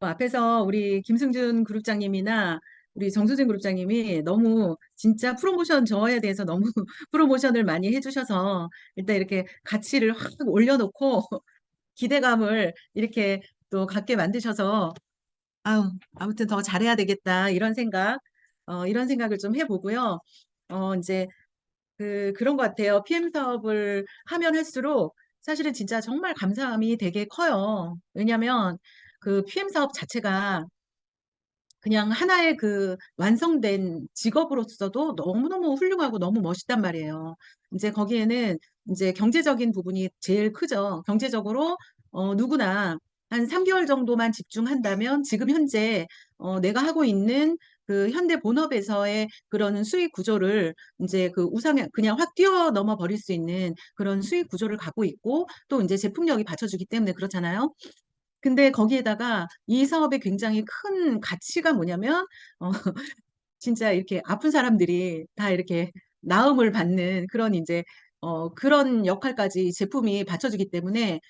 앞에서 우리 김승준 그룹장님이나 우리 정수진 그룹장님이 너무 진짜 프로모션 저에 대해서 너무 프로모션을 많이 해주셔서 일단 이렇게 가치를 확 올려놓고 기대감을 이렇게 또 갖게 만드셔서 아무튼 더 잘해야 되겠다 이런 생각을 좀 해보고요. 이제 그런 것 같아요. PM 사업을 하면 할수록 사실은 진짜 정말 감사함이 되게 커요. 왜냐하면 그 PM 사업 자체가 그냥 하나의 그 완성된 직업으로서도 너무너무 훌륭하고 너무 멋있단 말이에요. 이제 거기에는 이제 경제적인 부분이 제일 크죠. 경제적으로 누구나 한 3개월 정도만 집중한다면 지금 현재 내가 하고 있는 그 현대 본업에서의 그런 수익 구조를 이제 그 우상에 그냥 확 뛰어넘어 버릴 수 있는 그런 수익 구조를 갖고 있고 또 이제 제품력이 받쳐주기 때문에 그렇잖아요. 근데 거기에다가 이 사업의 굉장히 큰 가치가 뭐냐면, 어, 진짜 이렇게 아픈 사람들이 다 이렇게 나음을 받는 그런 이제, 그런 역할까지 제품이 받쳐주기 때문에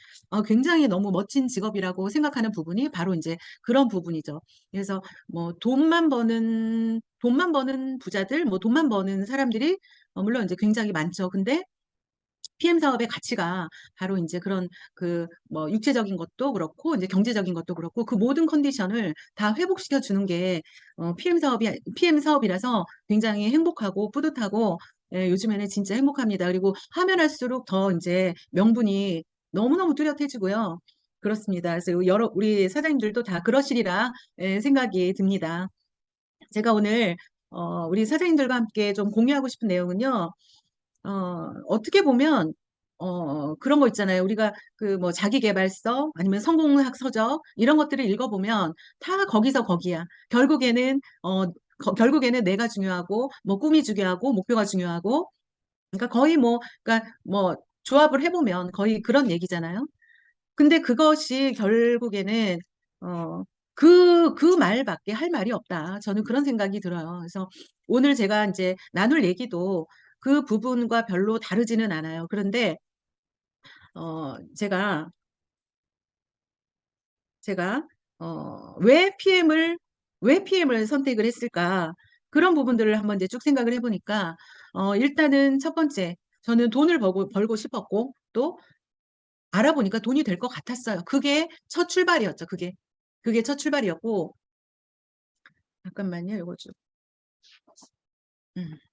굉장히 너무 멋진 직업이라고 생각하는 부분이 바로 이제 그런 부분이죠. 그래서 뭐 돈만 버는 부자들, 뭐 돈만 버는 사람들이 물론 이제 굉장히 많죠. 근데 PM 사업의 가치가 바로 이제 그런 그 뭐 육체적인 것도 그렇고 이제 경제적인 것도 그렇고 그 모든 컨디션을 다 회복시켜 주는 게 PM 사업이라서 굉장히 행복하고 뿌듯하고 요즘에는 진짜 행복합니다. 그리고 하면 할수록 더 이제 명분이 너무너무 뚜렷해지고요. 그렇습니다. 그래서 여러 우리 사장님들도 다 그러시리라 생각이 듭니다. 제가 오늘 우리 사장님들과 함께 좀 공유하고 싶은 내용은요. 어떻게 보면, 그런 거 있잖아요. 우리가 그 뭐 자기계발서 아니면 성공학 서적 이런 것들을 읽어보면 다 거기서 거기야. 결국에는 내가 중요하고, 뭐 꿈이 중요하고, 목표가 중요하고, 그러니까 거의 뭐, 그러니까 뭐 조합을 해보면 거의 그런 얘기잖아요. 근데 그것이 결국에는, 어, 그 말밖에 할 말이 없다. 저는 그런 생각이 들어요. 그래서 오늘 제가 이제 나눌 얘기도 그 부분과 별로 다르지는 않아요. 그런데, 어, 제가, 제가, 왜 PM을 선택을 했을까? 그런 부분들을 한번 이제 쭉 생각을 해보니까, 일단은 첫 번째, 저는 돈을 벌고 싶었고, 또 알아보니까 돈이 될 것 같았어요. 그게 첫 출발이었죠. 그게 첫 출발이었고, 잠깐만요. 이거 좀,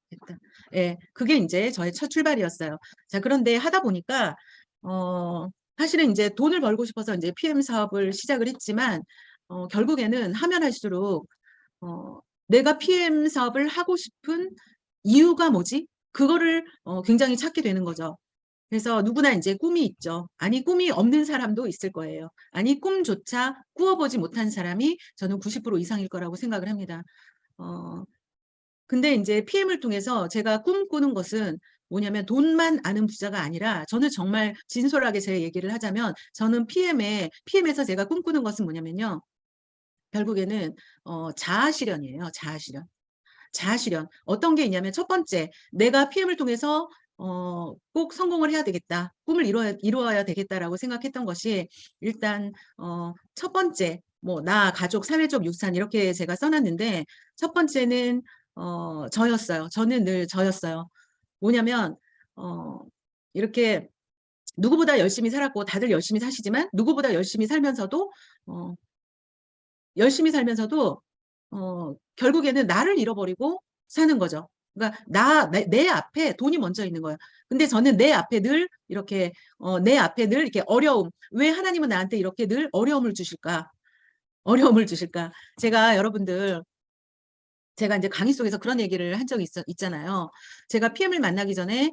됐다. 예, 그게 이제 저의 첫 출발이었어요. 자, 그런데 하다 보니까, 어, 사실은 이제 돈을 벌고 싶어서 이제 PM 사업을 시작을 했지만, 결국에는 하면 할수록, 어, 내가 PM 사업을 하고 싶은 이유가 뭐지? 그거를 굉장히 찾게 되는 거죠. 그래서 누구나 이제 꿈이 있죠. 아니, 꿈이 없는 사람도 있을 거예요. 아니, 꿈조차 꾸어보지 못한 사람이 저는 90% 이상일 거라고 생각을 합니다. 어, 근데 이제 PM을 통해서 제가 꿈꾸는 것은 뭐냐면 돈만 아는 부자가 아니라 저는 정말 진솔하게 제 얘기를 하자면 저는 PM에서 제가 꿈꾸는 것은 뭐냐면요. 결국에는 자아 실현이에요. 자아 실현. 자아 실현. 어떤 게 있냐면 첫 번째, 내가 PM을 통해서 꼭 성공을 해야 되겠다. 꿈을 이루어야 되겠다라고 생각했던 것이 일단 첫 번째, 뭐 나, 가족, 사회적 유산 이렇게 제가 써놨는데 첫 번째는 저였어요. 저는 늘 저였어요. 뭐냐면 어, 이렇게 누구보다 열심히 살았고 다들 열심히 사시지만 누구보다 어, 열심히 살면서도 결국에는 나를 잃어버리고 사는 거죠. 그러니까 내 앞에 돈이 먼저 있는 거예요. 근데 저는 내 앞에 늘 이렇게, 내 앞에 늘 이렇게 어려움. 왜 하나님은 나한테 이렇게 늘 어려움을 주실까? 어려움을 주실까? 제가 이제 강의 속에서 그런 얘기를 한 적이 있잖아요. 제가 PM을 만나기 전에,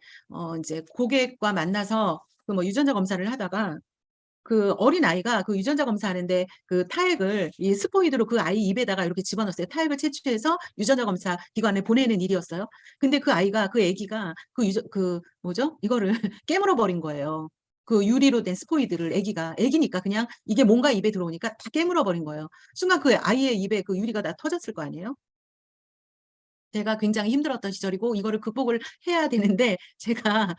이제 고객과 만나서 그 뭐 유전자 검사를 하다가 그 어린 아이가 그 유전자 검사하는데 그 타액을 이 스포이드로 그 아이 입에다가 이렇게 집어넣었어요. 타액을 채취해서 유전자 검사 기관에 보내는 일이었어요. 근데 그 애기가 그 뭐죠? 이거를 깨물어 버린 거예요. 그 유리로 된 스포이드를 애기니까 그냥 이게 뭔가 입에 들어오니까 다 깨물어 버린 거예요. 순간 그 아이의 입에 그 유리가 다 터졌을 거 아니에요? 제가 굉장히 힘들었던 시절이고 이거를 극복을 해야 되는데 제가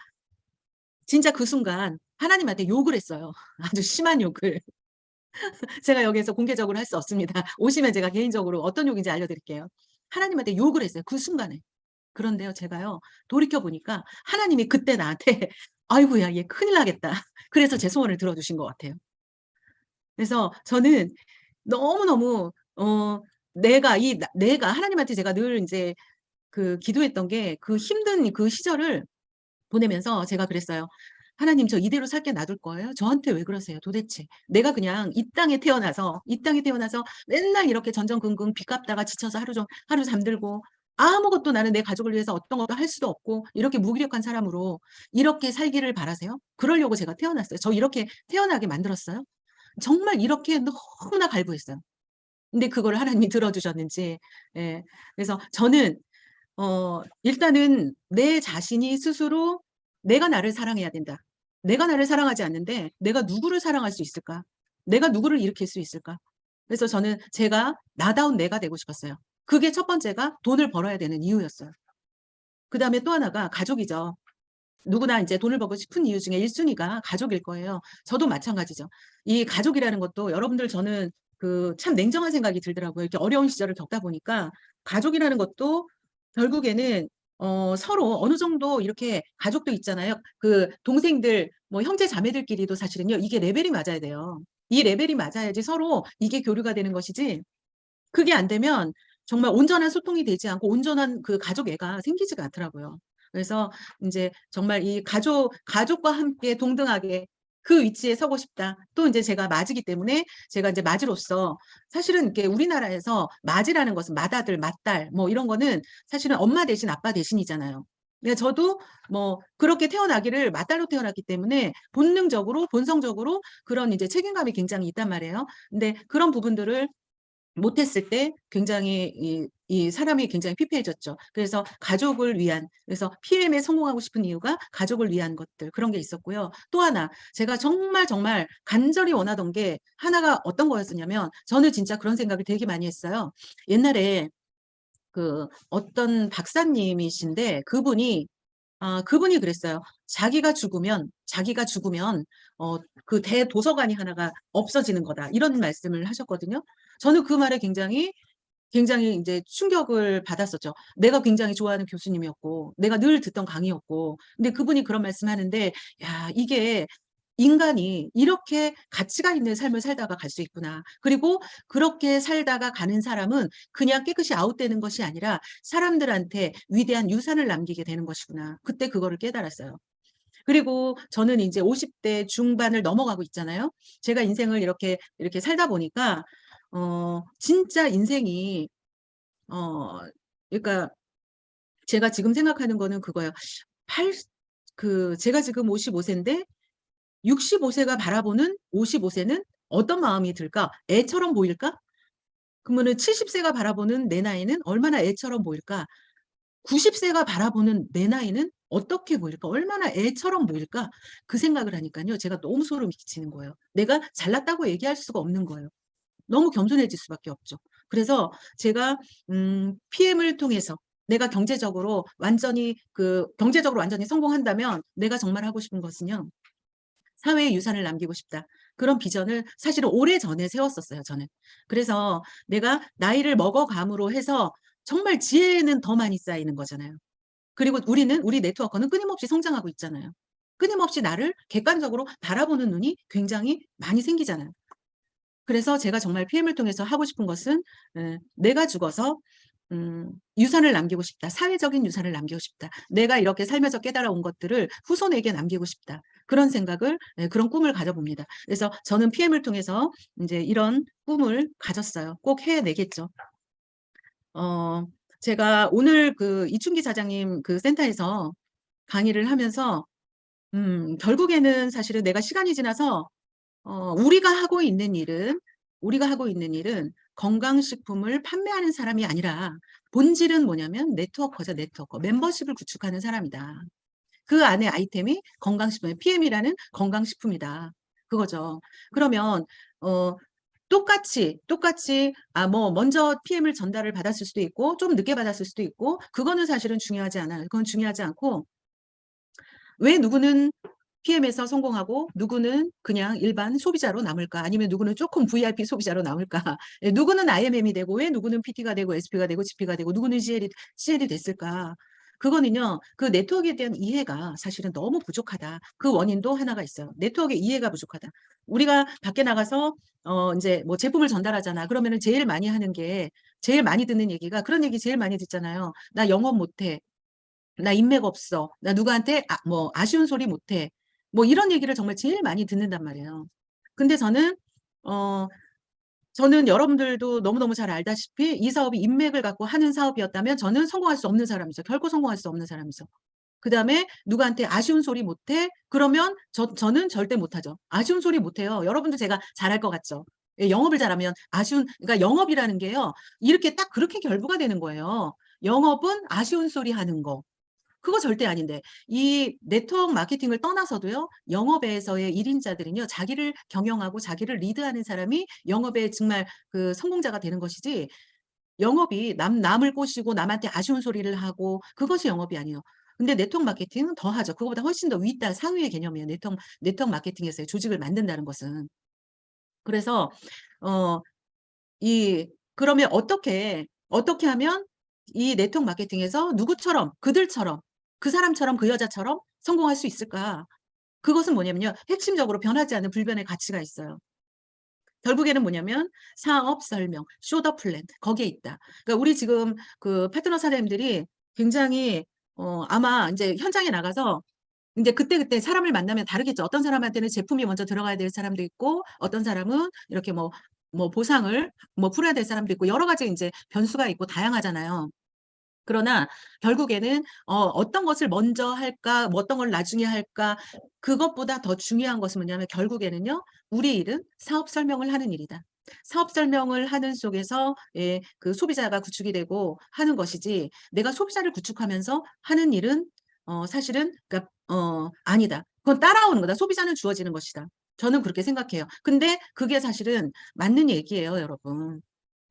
진짜 그 순간 하나님한테 욕을 했어요. 아주 심한 욕을. 제가 여기에서 공개적으로 할 수 없습니다. 오시면 제가 개인적으로 어떤 욕인지 알려드릴게요. 하나님한테 욕을 했어요, 그 순간에. 그런데요, 제가요, 돌이켜 보니까 하나님이 그때 나한테 "아이고야, 얘 큰일 나겠다." 그래서 제 소원을 들어주신 것 같아요. 그래서 저는 너무너무 내가 하나님한테 제가 늘 인제 기도했던 게 그 힘든 그 시절을 보내면서 제가 그랬어요. "하나님, 저 이대로 살게 놔둘 거예요? 저한테 왜 그러세요 도대체? 내가 그냥 이 땅에 태어나서 맨날 이렇게 전전긍긍 빚 갚다가 지쳐서 하루 잠들고 아무것도 나는 내 가족을 위해서 어떤 것도 할 수도 없고 이렇게 무기력한 사람으로 이렇게 살기를 바라세요? 그러려고 제가 태어났어요. 저 이렇게 태어나게 만들었어요?" 정말 이렇게 너무나 갈구했어요. 근데 그거를 하나님이 들어 주셨는지. 예. 그래서 저는 일단은 내 자신이 스스로 '내가 나를 사랑해야 된다. 내가 나를 사랑하지 않는데 내가 누구를 사랑할 수 있을까? 내가 누구를 일으킬 수 있을까?' 그래서 저는 제가 나다운 내가 되고 싶었어요. 그게 첫 번째가 돈을 벌어야 되는 이유였어요. 그다음에 또 하나가 가족이죠. 누구나 인제 돈을 벌고 싶은 이유 중에 1 순위가 가족일 거예요. 저도 마찬가지죠. 이 가족이라는 것도 여러분들, 저는 참 냉정한 생각이 들더라고요. 이렇게 어려운 시절을 겪다 보니까 가족이라는 것도 결국에는 서로 어느 정도 이렇게 가족도 있잖아요. 동생들 뭐 형제 자매들끼리도 사실은요, 이게 레벨이 맞아야 돼요. 이 레벨이 맞아야지 서로 이게 교류가 되는 것이지, 그게 안 되면 정말 온전한 소통이 되지 않고 온전한 가족애가 생기지가 않더라고요. 그래서 인제 정말 이 가족과 함께 동등하게 그 위치에 서고 싶다. 또 인제 제가 맞이기 때문에 제가 인제 맞이로서 사실은 이렇게 우리나라에서 맞이라는 것은 맏아들, 맏딸 뭐 이런 거는 사실은 엄마 대신 아빠 대신이잖아요. 근데 저도 뭐 그렇게 태어나기를 맏딸로 태어났기 때문에 본능적으로 본성적으로 그런 이제 책임감이 굉장히 있단 말이에요. 근데 그런 부분들을 못했을 때 굉장히 사람이 굉장히 피폐해졌죠. 그래서 가족을 위한, 그래서 PM에 성공하고 싶은 이유가 가족을 위한 것들, 그런 게 있었고요. 또 하나 제가 정말, 정말 간절히 원하던 게 하나가 어떤 거였었냐면, 저는 진짜 그런 생각을 되게 많이 했어요. 옛날에 어떤 박사님이신데 그분이 그랬어요. 자기가 죽으면 대도서관이 하나가 없어지는 거다." 이런 말씀을 하셨거든요. 저는 그 말에 굉장히 인제 충격을 받았었죠. 내가 굉장히 좋아하는 교수님이었고 내가 늘 듣던 강의였고, 근데 그분이 그런 말씀하는데 '야, 이게 인간이 이렇게 가치가 있는 삶을 살다가 갈 수 있구나. 그리고 그렇게 살다가 가는 사람은 그냥 깨끗이 아웃되는 것이 아니라 사람들한테 위대한 유산을 남기게 되는 것이구나.' 그때 그거를 깨달았어요. 그리고 저는 인제 50대 중반을 넘어가고 있잖아요. 제가 인생을 이렇게 살다 보니까 진짜 인생이 어 그러니까 제가 지금 생각하는 거는 그거예요. 팔 제가 지금 55 세인데 65 세가 바라보는 55 세는 어떤 마음이 들까? 애처럼 보일까? 그러면은 70 세가 바라보는 내 나이는 얼마나 애처럼 보일까? 90 세가 바라보는 내 나이는 어떻게 보일까? 얼마나 애처럼 보일까? 그 생각을 하니깐요, 제가 너무 소름이 끼치는 거예요. 내가 잘났다고 얘기할 수가 없는 거예요. 너무 겸손해질 수밖에 없죠. 그래서 제가 PM을 통해서 내가 경제적으로 완전히 성공한다면 내가 정말 하고 싶은 것은요, '사회에 유산을 남기고 싶다.' 그런 비전을 사실은 오래전에 세웠었어요, 저는. 그래서 내가 나이를 먹어감으로 해서 정말 지혜는 더 많이 쌓이는 거잖아요. 그리고 우리 네트워커는 끊임없이 성장하고 있잖아요. 끊임없이 나를 객관적으로 바라보는 눈이 굉장히 많이 생기잖아요. 그래서 제가 정말 PM을 통해서 하고 싶은 것은 '내가 죽어서 유산을 남기고 싶다. 사회적인 유산을 남기고 싶다. 내가 이렇게 살면서 깨달아온 것들을 후손에게 남기고 싶다.' 그런 생각을, 그런 꿈을 가져 봅니다. 그래서 저는 PM을 통해서 인제 이런 꿈을 가졌어요. 꼭 해내겠죠. 어 제가 오늘 이춘기 사장님 센터에서 강의를 하면서 결국에는 사실은 내가 시간이 지나서 우리가 하고 있는 일은 건강식품을 판매하는 사람이 아니라 본질은 뭐냐면 네트워커죠, 네트워커. 멤버십을 구축하는 사람이다. 그 안에 아이템이 건강식품이에요. PM이라는 건강식품이다. 그거죠. 그러면 어 똑같이 뭐 먼저 PM을 전달을 받았을 수도 있고 좀 늦게 받았을 수도 있고, 그거는 사실은 중요하지 않아요. 그건 중요하지 않고, 왜 누구는 PM에서 성공하고 누구는 그냥 일반 소비자로 남을까? 아니면 누구는 조금 VIP 소비자로 남을까? 예, 누구는 IMM이 되고 왜 누구는 PT가 되고 SP가 되고 GP가 되고 누구는 CL이 됐을까? 그거는요, 그 네트워크에 대한 이해가 사실은 너무 부족하다. 그 원인도 하나가 있어요. 네트워크의 이해가 부족하다. 우리가 밖에 나가서 이제 뭐 제품을 전달하잖아. 그러면은 제일 많이 하는 게 제일 많이 듣는 얘기가 그런 얘기 제일 많이 듣잖아요. 나 영업 못해. 나 인맥 없어. 나 누구한테 뭐 아쉬운 소리 못해. 뭐 이런 얘기를 정말 제일 많이 듣는단 말이에요. 근데 어, 저는 여러분들도 너무너무 잘 알다시피 이 사업이 인맥을 갖고 하는 사업이었다면 저는 성공할 수 없는 사람이죠. 결코 성공할 수 없는 사람이죠. 그다음에 누구한테 아쉬운 소리 못해? 그러면 저는 절대 못하죠. 아쉬운 소리 못해요. 여러분도 제가 잘할 것 같죠? 예, 영업을 잘하면 그러니까 영업이라는 게요. 이렇게 딱 그렇게 결부가 되는 거예요. 영업은 아쉬운 소리 하는 거. 그거 절대 아닌데 이 네트워크 마케팅을 떠나서도요. 영업에서의 1인자들은요. 자기를 경영하고 자기를 리드하는 사람이 영업의 정말 그 성공자가 되는 것이지 영업이 남을 꼬시고 남한테 아쉬운 소리를 하고 그것이 영업이 아니에요. 근데 네트워크 마케팅은 더 하죠. 그거보다 훨씬 더 윗단 상위의 개념이에요. 네트워크 마케팅에서의 조직을 만든다는 것은. 그래서 어 그러면 어떻게 하면 이 네트워크 마케팅에서 누구처럼 그들처럼 그 사람처럼 그 여자처럼 성공할 수 있을까? 그것은 뭐냐면요. 핵심적으로 변하지 않는 불변의 가치가 있어요. 결국에는 뭐냐면 사업 설명, 쇼더 플랜 거기에 있다. 그러니까 우리 지금 그 파트너 사장님들이 굉장히 아마 인제 현장에 나가서 인제 그때그때 사람을 만나면 다르겠죠. 어떤 사람한테는 제품이 먼저 들어가야 될 사람도 있고 어떤 사람은 이렇게 뭐 보상을 뭐 풀어야 될 사람도 있고 여러 가지 인제 변수가 있고 다양하잖아요. 그러나 결국에는 어떤 것을 먼저 할까 뭐 어떤 걸 나중에 할까 그것보다 더 중요한 것은 뭐냐면 결국에는요. 우리 일은 사업 설명을 하는 일이다. 사업 설명을 하는 속에서 예 그 소비자가 구축이 되고 하는 것이지 내가 소비자를 구축하면서 하는 일은 사실은 그러니까 아니다. 그건 따라오는 거다. 소비자는 주어지는 것이다. 저는 그렇게 생각해요. 근데 그게 사실은 맞는 얘기예요 여러분.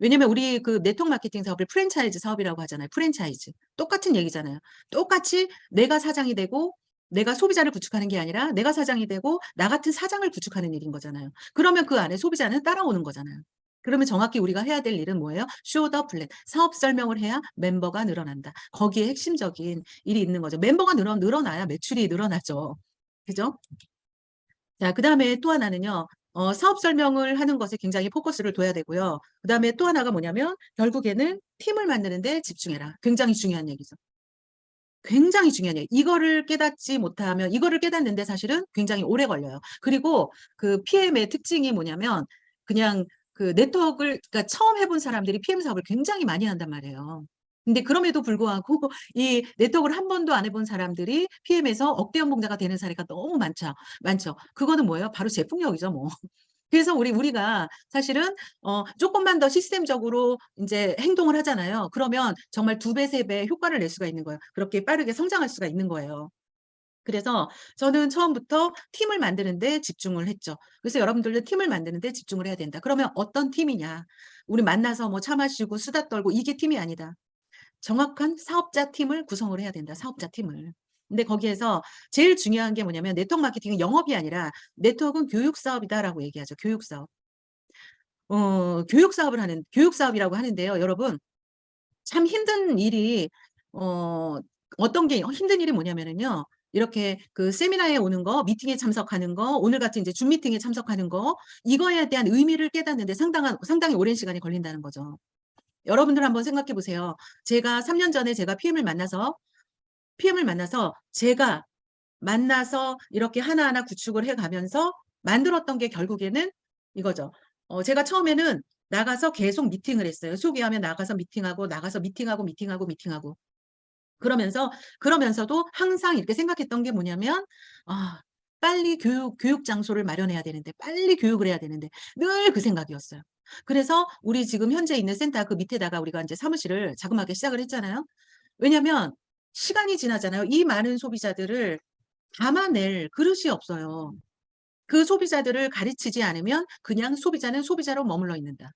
왜냐면 우리 그 네트워크 마케팅 사업을 프랜차이즈 사업이라고 하잖아요. 프랜차이즈. 똑같은 얘기잖아요. 똑같이 내가 사장이 되고 내가 소비자를 구축하는 게 아니라 내가 사장이 되고 나 같은 사장을 구축하는 일인 거잖아요. 그러면 그 안에 소비자는 따라오는 거잖아요. 그러면 정확히 우리가 해야 될 일은 뭐예요? 쇼 더 플랜. 사업 설명을 해야 멤버가 늘어난다. 거기에 핵심적인 일이 있는 거죠. 멤버가 늘어나야 매출이 늘어나죠. 그죠? 자, 그다음에 또 하나는요. 사업 설명을 하는 것에 굉장히 포커스를 둬야 되고요. 그다음에 또 하나가 뭐냐면 결국에는 팀을 만드는 데 집중해라. 굉장히 중요한 얘기죠. 굉장히 중요한 얘기. 이거를 깨닫는데 사실은 굉장히 오래 걸려요. 그리고 그 PM의 특징이 뭐냐면 그냥 그 네트워크를 그러니까 처음 해본 사람들이 PM 사업을 굉장히 많이 한단 말이에요. 근데 그럼에도 불구하고 이 네트워크를 한 번도 안 해본 사람들이 PM에서 억대 연봉자가 되는 사례가 너무 많죠. 그거는 뭐예요? 바로 제품력이죠 뭐. 그래서 우리가 사실은 쪼끔만 더 시스템적으로 인제 행동을 하잖아요. 그러면 정말 2배 3배 효과를 낼 수가 있는 거예요. 그렇게 빠르게 성장할 수가 있는 거예요. 그래서 저는 처음부터 팀을 만드는 데 집중을 했죠. 그래서 여러분들도 팀을 만드는 데 집중을 해야 된다. 그러면 어떤 팀이냐? 우리 만나서 뭐 차 마시고 수다 떨고 이게 팀이 아니다. 정확한 사업자 팀을 구성을 해야 된다, 사업자 팀을. 근데 거기에서 제일 중요한 게 뭐냐면 네트워크 마케팅은 영업이 아니라 "네트워크는 교육 사업이다."라고 얘기하죠, 교육 사업. 교육 사업이라고 하는데요. 여러분 참 힘든 일이 어 어떤 게 힘든 일이 뭐냐면은요. 이렇게 그 세미나에 오는 거, 미팅에 참석하는 거, 오늘 같은 이제 줌 미팅에 참석하는 거 이거에 대한 의미를 깨닫는 데 상당히 오랜 시간이 걸린다는 거죠. 여러분들 한번 생각해 보세요. 제가 3년 전에 제가 PM을 만나서 제가 만나서 이렇게 하나하나 구축을 해 가면서 만들었던 게 결국에는 이거죠. 제가 처음에는 나가서 계속 미팅을 했어요. 소개하면 나가서 미팅하고 나가서 미팅하고 그러면서도 항상 이렇게 생각했던 게 뭐냐면 '아 빨리 교육 장소를 마련해야 되는데 빨리 교육을 해야 되는데.' 늘 그 생각이었어요. 그래서 우리 지금 현재 있는 센터 그 밑에다가 우리가 인제 사무실을 자그마하게 시작을 했잖아요. 왜냐면 시간이 지나잖아요. 이 많은 소비자들을 담아낼 그릇이 없어요. 그 소비자들을 가르치지 않으면 그냥 소비자는 소비자로 머물러 있는다.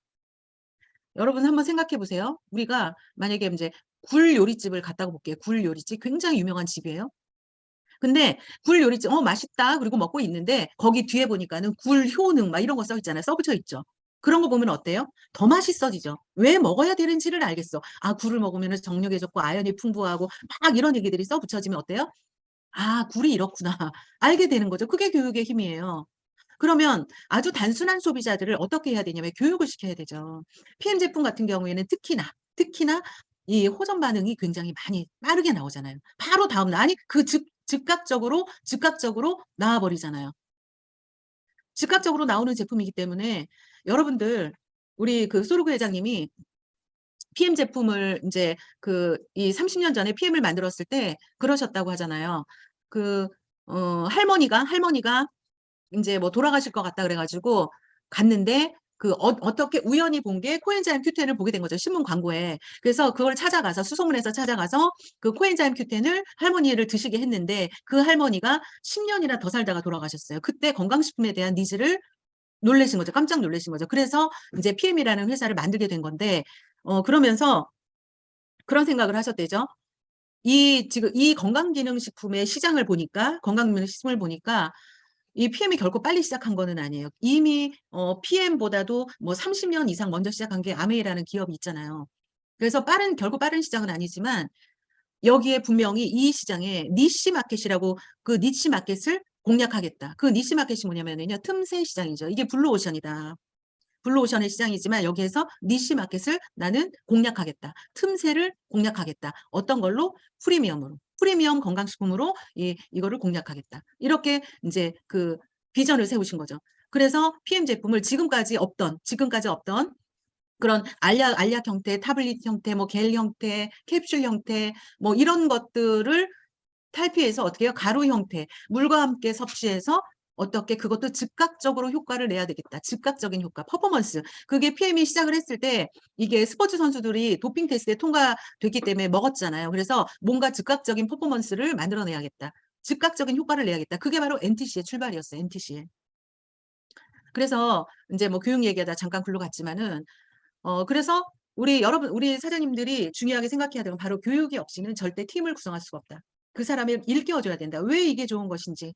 여러분 한번 생각해 보세요. 우리가 만약에 인제 굴 요리집을 갔다고 볼게요. 굴 요리집 굉장히 유명한 집이에요. 근데 굴 요리집 맛있다 그리고 먹고 있는데 거기 뒤에 보니까는 굴 효능 막 이런 거 써 있잖아요. 써붙여 있죠. 그런 거 보면 어때요? 더 맛있어지죠. 왜 먹어야 되는지를 알겠어. 아, 굴을 먹으면 정력에 좋고 아연이 풍부하고 막 이런 얘기들이 써붙여지면 어때요? 아, 굴이 이렇구나. 알게 되는 거죠. 그게 교육의 힘이에요. 그러면 아주 단순한 소비자들을 어떻게 해야 되냐면 교육을 시켜야 되죠. PM 제품 같은 경우에는 특히나 이 호전 반응이 굉장히 많이 빠르게 나오잖아요. 바로 다음 날 아니 그 즉각적으로 나와 버리잖아요. 즉각적으로 나오는 제품이기 때문에 여러분들 우리 그 소르그 회장님이 PM 제품을 인제 그 이 30년 전에 PM을 만들었을 때 그러셨다고 하잖아요. 그 할머니가 인제 뭐 돌아가실 것 같다 그래 가지고 갔는데 그 어떻게 우연히 본 게 코엔자임 Q10을 보게 된 거죠, 신문 광고에. 그래서 그걸 찾아가서 수소문해서 찾아가서 그 코엔자임 Q10을 할머니를 드시게 했는데 그 할머니가 10 년이나 더 살다가 돌아가셨어요. 그때 건강식품에 대한 니즈를 놀라신 거죠. 깜짝 놀라신 거죠. 그래서 인제 PM이라는 회사를 만들게 된 건데 그러면서 그런 생각을 하셨대죠. 지금 이 건강기능식품의 시장을 보니까 건강기능식품을 보니까 이 PM이 결코 빨리 시작한 거는 아니에요. 이미 PM보다도 뭐 30년 이상 먼저 시작한 게 아메이라는 기업이 있잖아요. 그래서 결코 빠른 시장은 아니지만 여기에 분명히 이 시장에 니시 마켓이라고 그 니치 마켓을 공략하겠다. 그 니시 마켓이 뭐냐면은요. 틈새 시장이죠. 이게 블루오션이다. 블루오션의 시장이지만 여기에서 니시 마켓을 나는 공략하겠다. 틈새를 공략하겠다. 어떤 걸로? 프리미엄으로. 프리미엄 건강식품으로 이거를 공략하겠다. 이렇게 인제 그 비전을 세우신 거죠. 그래서 PM 제품을 지금까지 없던 그런 알약 형태, 타블릿 형태, 뭐 겔 형태, 캡슐 형태 뭐 이런 것들을 탈피해서 어떻게 해요? 가루 형태, 물과 함께 섭취해서 어떻게 그것도 즉각적으로 효과를 내야 되겠다. 즉각적인 효과, 퍼포먼스. 그게 PM이 시작을 했을 때 이게 스포츠 선수들이 도핑 테스트에 통과됐기 때문에 먹었잖아요. 그래서 뭔가 즉각적인 퍼포먼스를 만들어 내야겠다. 즉각적인 효과를 내야겠다. 그게 바로 NTC의 출발이었어요, NTC의. 그래서 인제 뭐 교육 얘기하다가 잠깐 글로 갔지만은 그래서 우리 사장님들이 중요하게 생각해야 되는 건 바로 교육이 없이는 절대 팀을 구성할 수가 없다. 그 사람을 일깨워 줘야 된다. 왜 이게 좋은 것인지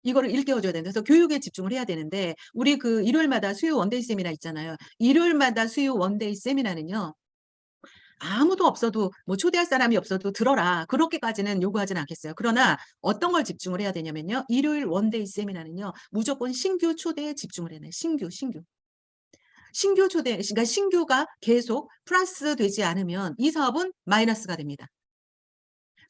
이거를 일깨워 줘야 된다. 그래서 교육에 집중을 해야 되는데 우리 그 일요일마다 수요 원데이 세미나 있잖아요. 일요일마다 수요 원데이 세미나는요. 아무도 없어도 뭐 초대할 사람이 없어도 들어라. 그렇게까지는 요구하지는 않겠어요. 그러나 어떤 걸 집중을 해야 되냐면요. 일요일 원데이 세미나는요. 무조건 신규 초대에 집중을 해야 돼요. 신규. 신규 초대 그러니까 신규가 계속 플러스 되지 않으면 이 사업은 마이너스가 됩니다.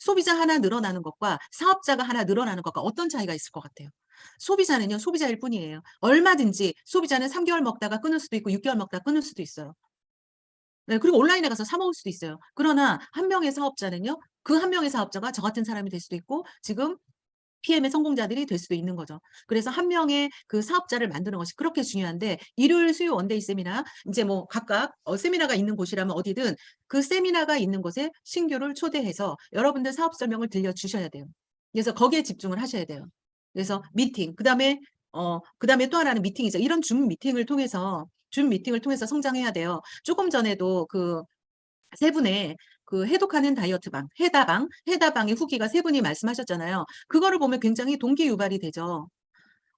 소비자 하나 늘어나는 것과 사업자가 하나 늘어나는 것과 어떤 차이가 있을 것 같아요? 소비자는요, 소비자일 뿐이에요. 얼마든지 소비자는 3 개월 먹다가 끊을 수도 있고 6 개월 먹다가 끊을 수도 있어요. 네, 그리고 온라인에 가서 사 먹을 수도 있어요. 그러나 한 명의 사업자는요, 그 한 명의 사업자가 저 같은 사람이 될 수도 있고 지금 PM의 성공자들이 될 수도 있는 거죠. 그래서 한 명의 그 사업자를 만드는 것이 그렇게 중요한데 일요일 수요 원데이 세미나 인제 뭐 각각 세미나가 있는 곳이라면 어디든 그 세미나가 있는 곳에 신규를 초대해서 여러분들 사업 설명을 들려 주셔야 돼요. 그래서 거기에 집중을 하셔야 돼요. 그래서 미팅 그다음에 또 하나는 미팅이죠. 이런 줌 미팅을 통해서 성장해야 돼요. 쪼금 전에도 그 세 분의 그 해독하는 다이어트방 해다방의 후기가 세 분이 말씀하셨잖아요. 그거를 보면 굉장히 동기유발이 되죠.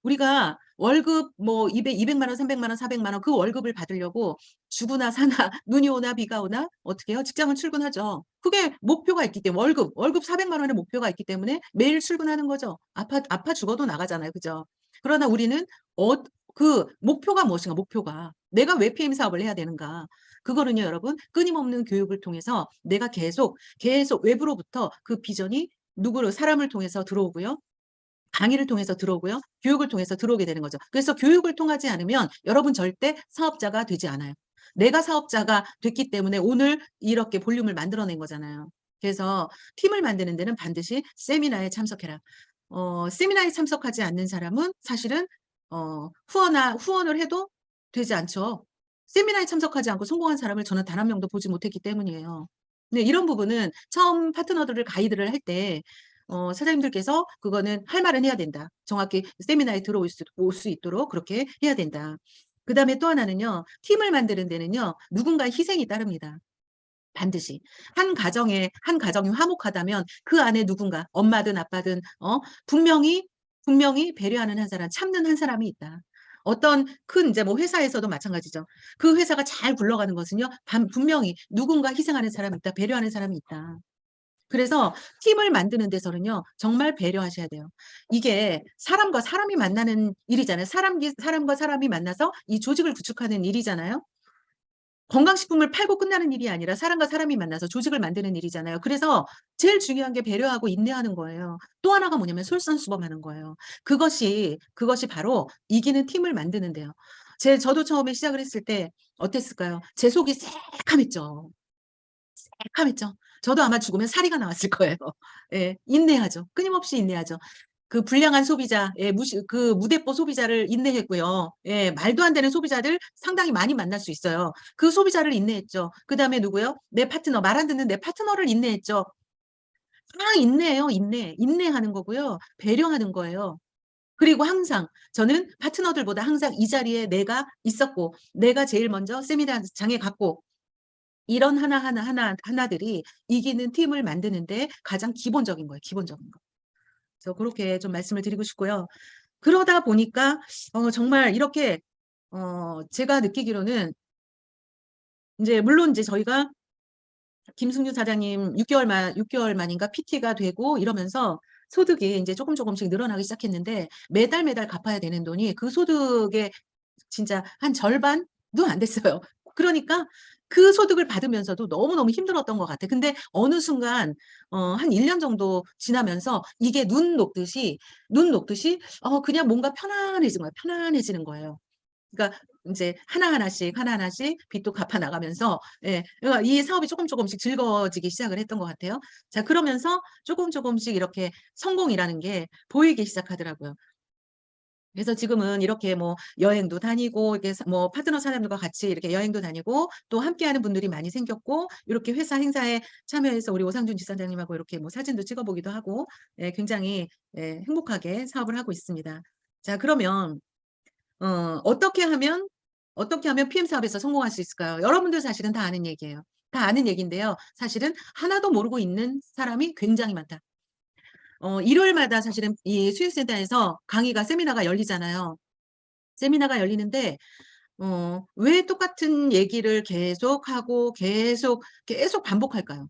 우리가 월급 뭐 200만 원, 300만 원, 400만 원 그 월급을 받으려고 죽으나 사나 눈이 오나 비가 오나 어떻게 해요? 직장을 출근하죠. 그게 목표가 있기 때문에 월급 400만 원의 목표가 있기 때문에 매일 출근하는 거죠. 아파 죽어도 나가잖아요. 그죠? 그러나 우리는 어 그 목표가 무엇인가 목표가. 내가 왜 PM 사업을 해야 되는가. 그거는요 여러분 끊임없는 교육을 통해서 내가 계속 외부로부터 그 비전이 사람을 통해서 들어오고요. 강의를 통해서 들어오고요. 교육을 통해서 들어오게 되는 거죠. 그래서 교육을 통하지 않으면 여러분 절대 사업자가 되지 않아요. 내가 사업자가 됐기 때문에 오늘 이렇게 볼륨을 만들어낸 거잖아요. 그래서 팀을 만드는 데는 반드시 세미나에 참석해라. 세미나에 참석하지 않는 사람은 사실은 후원을 해도 되지 않죠. 세미나에 참석하지 않고 성공한 사람을 저는 단 한 명도 보지 못했기 때문이에요. 네, 이런 부분은 처음 파트너들을 가이드를 할 때 사장님들께서 그거는 할 말은 해야 된다. 정확히 세미나에 올 수 있도록 그렇게 해야 된다. 그다음에 또 하나는요. 팀을 만드는 데는요. 누군가의 희생이 따릅니다. 반드시. 한 가정이 화목하다면 그 안에 누군가 엄마든 아빠든 분명히 배려하는 한 사람, 참는 한 사람이 있다. 어떤 큰 이제 뭐 회사에서도 마찬가지죠. 그 회사가 잘 굴러가는 것은요. 분명히 누군가 희생하는 사람이 있다. 배려하는 사람이 있다. 그래서 팀을 만드는 데서는요. 정말 배려하셔야 돼요. 이게 사람과 사람이 만나는 일이잖아요. 사람과 사람이 만나서 이 조직을 구축하는 일이잖아요. 건강식품을 팔고 끝나는 일이 아니라 사람과 사람이 만나서 조직을 만드는 일이잖아요. 그래서 제일 중요한 게 배려하고 인내하는 거예요. 또 하나가 뭐냐면 솔선수범하는 거예요. 그것이 바로 이기는 팀을 만드는데요. 저도 처음에 시작을 했을 때 어땠을까요? 제 속이 새카맸죠. 새카맸죠. 저도 아마 죽으면 사리가 나왔을 거예요. 예. 인내하죠. 끊임없이 인내하죠. 그 불량한 소비자, 예, 무대뽀 소비자를 인내했고요. 예, 말도 안 되는 소비자들 상당히 많이 만날 수 있어요. 그 소비자를 인내했죠. 그다음에 누구요? 내 파트너, 말 안 듣는 내 파트너를 인내했죠. 다 인내예요, 인내. 인내하는 거고요. 배려하는 거예요. 그리고 항상 저는 파트너들보다 항상 이 자리에 내가 있었고 내가 제일 먼저 세미나장에 갔고 이런 하나들이 이기는 팀을 만드는 데 가장 기본적인 거예요, 기본적인 거. 그래서 고렇게 좀 말씀을 드리고 싶고요. 그러다 보니까 정말 이렇게 제가 느끼기로는 인제 물론 인제 저희가 김승준 사장님 6개월 만인가 PT가 되고 이러면서 소득이 인제 조금씩 늘어나기 시작했는데 매달 갚아야 되는 돈이 그 소득의 진짜 한 절반도 안 됐어요. 그러니까 그 소득을 받으면서도 너무너무 힘들었던 것 같아요. 근데 어느 순간 한 1년 정도 지나면서 이게 눈 녹듯이 그냥 뭔가 편안해지는 거예요. 그러니까 인제 하나하나씩 빚도 갚아 나가면서 예, 그러니까 이 사업이 조금씩 즐거워지기 시작을 했던 것 같아요. 자, 그러면서 조금씩 이렇게 성공이라는 게 보이기 시작하더라고요. 그래서 지금은 이렇게 뭐 여행도 다니고 이렇게 뭐 파트너 사람들과 같이 이렇게 여행도 다니고 또 함께하는 분들이 많이 생겼고 이렇게 회사 행사에 참여해서 우리 오상준 지사장님하고 이렇게 뭐 사진도 찍어 보기도 하고 예, 굉장히 행복하게 사업을 하고 있습니다. 자, 그러면 어 어떻게 하면 어떻게 하면 PM 사업에서 성공할 수 있을까요? 여러분들 사실은 다 아는 얘기예요. 다 아는 얘기인데요. 사실은 하나도 모르고 있는 사람이 굉장히 많다. 일요일마다 사실은 이 수익센터에서 세미나가 열리잖아요. 세미나가 열리는데 왜 똑같은 얘기를 계속하고 계속 반복할까요?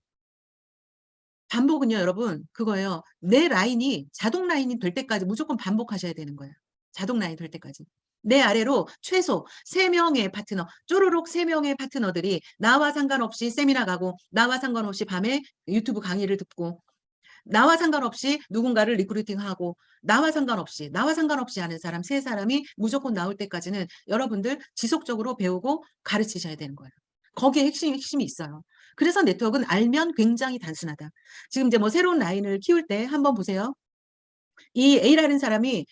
반복은요 여러분 그거예요. 내 라인이 자동 라인이 될 때까지 무조건 반복하셔야 되는 거예요. 자동 라인이 될 때까지. 내 아래로 최소 3 명의 파트너, 쪼르륵 3 명의 파트너들이 나와 상관없이 세미나 가고 나와 상관없이 밤에 유튜브 강의를 듣고 나와 상관없이 누군가를 리크루팅하고 나와 상관없이 하는 사람 3 사람이 무조건 나올 때까지는 여러분들 지속적으로 배우고 가르치셔야 되는 거예요. 거기에 핵심이 있어요. 그래서 네트워크는 알면 굉장히 단순하다. 지금 이제 뭐 새로운 라인을 키울 때 한번 보세요. 이 A라는 사람이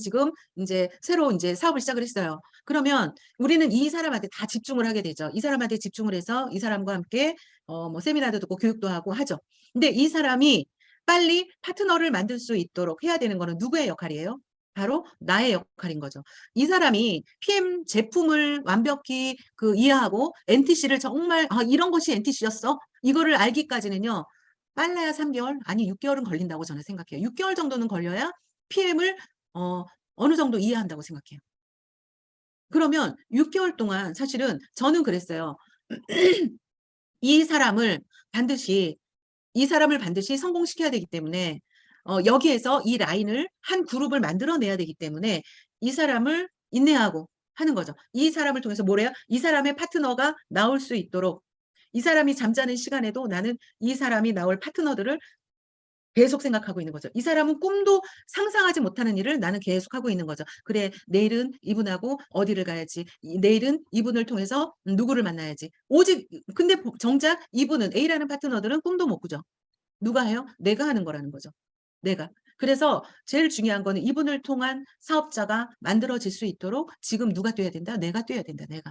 지금 인제 새로 인제 사업을 시작을 했어요. 그러면 우리는 이 사람한테 다 집중을 하게 되죠. 이 사람한테 집중을 해서 이 사람과 함께 뭐 세미나도 듣고 교육도 하고 하죠. 근데 이 사람이 빨리 파트너를 만들 수 있도록 해야 되는 거는 누구의 역할이에요? 바로 나의 역할인 거죠. 이 사람이 PM 제품을 완벽히 이해하고 NTC를 정말 '아 이런 것이 NTC였어?' 이거를 알기까지는요. 빨라야 3 개월 아니 6 개월은 걸린다고 저는 생각해요. 6 개월 정도는 걸려야 PM을 어 어느 정도 이해한다고 생각해요. 그러면 6 개월 동안 사실은 저는 그랬어요. 이 사람을 반드시 성공시켜야 되기 때문에 여기에서 이 라인을 한 그룹을 만들어 내야 되기 때문에 이 사람을 인내하고 하는 거죠. 이 사람을 통해서 뭘 해요? 이 사람의 파트너가 나올 수 있도록 이 사람이 잠자는 시간에도 나는 이 사람이 나올 파트너들을 계속 생각하고 있는 거죠. 이 사람은 꿈도 상상하지 못하는 일을 나는 계속하고 있는 거죠. '그래 내일은 이분하고 어디를 가야지. 내일은 이분을 통해서 누구를 만나야지.' 오직 근데 정작 이분은 A라는 파트너들은 꿈도 못 꾸죠. 누가 해요? 내가 하는 거라는 거죠. 내가. 그래서 제일 중요한 거는 이분을 통한 사업자가 만들어질 수 있도록 지금 누가 뛰어야 된다? 내가 뛰어야 된다, 내가.